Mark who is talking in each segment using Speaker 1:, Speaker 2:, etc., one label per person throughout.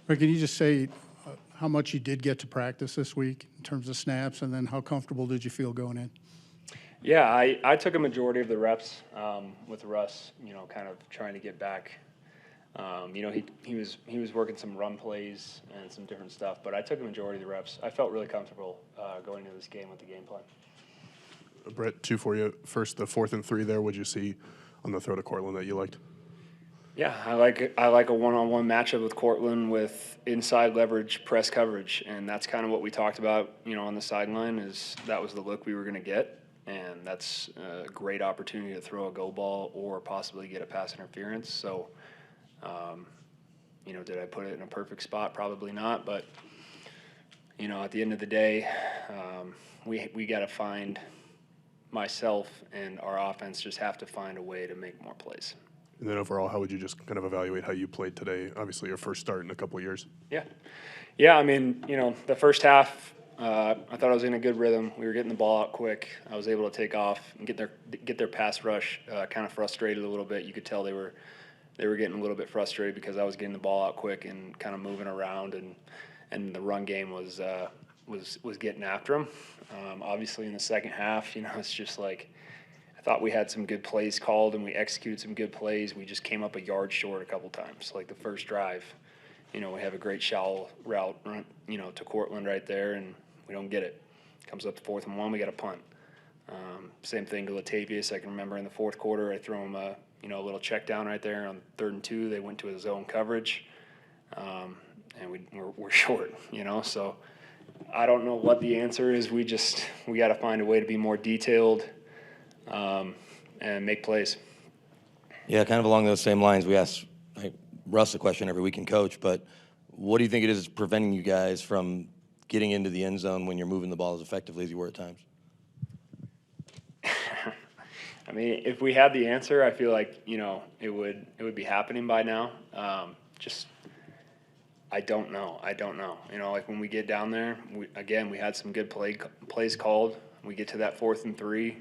Speaker 1: But can you just say how much you did get to practice this week in terms of snaps, and then how comfortable did you feel going in?
Speaker 2: Yeah, I took a majority of the reps with Russ, kind of trying to get back. He was working some run plays and some different stuff, but I took a majority of the reps. I felt really comfortable going into this game with the game plan.
Speaker 3: Brett, 2 for you. First, the 4th and 3 there. What'd you see on the throw to Cortland that you liked?
Speaker 2: Yeah, I like a one-on-one matchup with Cortland with inside leverage press coverage, and that's kind of what we talked about, on the sideline. Is that was the look we were going to get, and that's a great opportunity to throw a go ball or possibly get a pass interference. So, did I put it in a perfect spot? Probably not, but at the end of the day, we got to find myself and our offense just have to find a way to make more plays.
Speaker 3: And then overall, how would you just kind of evaluate how you played today? Obviously, your first start in a couple of years.
Speaker 2: Yeah. I mean, the first half, I thought I was in a good rhythm. We were getting the ball out quick. I was able to take off and get their pass rush kind of frustrated a little bit. You could tell they were getting a little bit frustrated because I was getting the ball out quick and kind of moving around, and the run game was getting after them. Obviously, in the second half, it's just like, I thought we had some good plays called and we executed some good plays. We just came up a yard short a couple times. Like the first drive, we have a great shallow route run, to Cortland right there, and we don't get it. Comes up to 4th and 1, we got a punt. Same thing to Latavius. I can remember in the fourth quarter, I threw him a little check down right there on 3rd and 2. They went to a zone coverage, and we're short. So I don't know what the answer is. We got to find a way to be more detailed. And make plays.
Speaker 4: Yeah, kind of along those same lines. We ask Russ a question every week in Coach, but what do you think it is preventing you guys from getting into the end zone when you're moving the ball as effectively as you were at times?
Speaker 2: I mean, if we had the answer, I feel like it would be happening by now. I don't know. Like when we get down there, we had some good plays called. We get to that 4th and 3.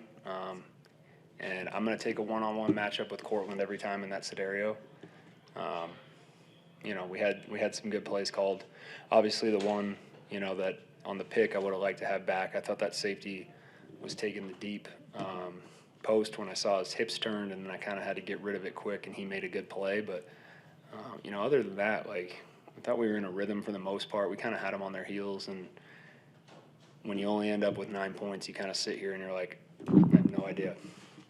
Speaker 2: And I'm going to take a one-on-one matchup with Cortland every time in that scenario. We had some good plays called. Obviously, the one, that on the pick I would have liked to have back. I thought that safety was taking the deep post when I saw his hips turned, and then I kind of had to get rid of it quick, and he made a good play. But, other than that, I thought we were in a rhythm for the most part. We kind of had them on their heels, and when you only end up with 9 points, you kind of sit here and you're like, I have no idea.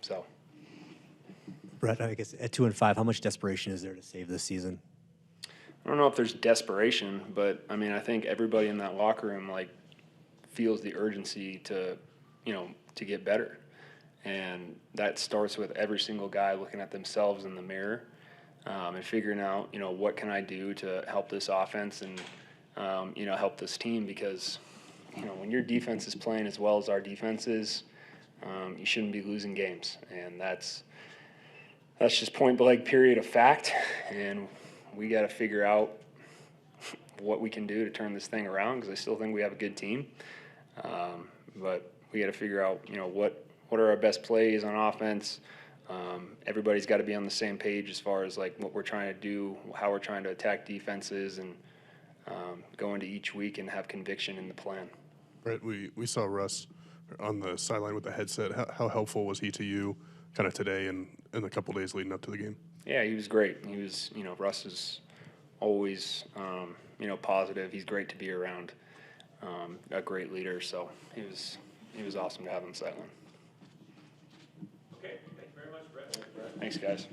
Speaker 2: So,
Speaker 5: Brett, I guess at 2-5, how much desperation is there to save this season?
Speaker 2: I don't know if there's desperation, but I mean, I think everybody in that locker room feels the urgency to get better, and that starts with every single guy looking at themselves in the mirror and figuring out what can I do to help this offense and help this team, because when your defense is playing as well as our defense is. You shouldn't be losing games, and that's just point blank period of fact. And we got to figure out what we can do to turn this thing around, because I still think we have a good team. But we got to figure out what are our best plays on offense. Everybody's got to be on the same page as far as what we're trying to do, how we're trying to attack defenses, and go into each week and have conviction in the plan.
Speaker 3: Brett, we saw Russ on the sideline with the headset. How helpful was he to you kind of today and in the couple days leading up to the game?
Speaker 2: Yeah, he was great. He was, Russ is always, positive. He's great to be around, a great leader. So he was awesome to have on the sideline.
Speaker 6: Okay, thank you very much, Brett.
Speaker 2: Thanks, guys.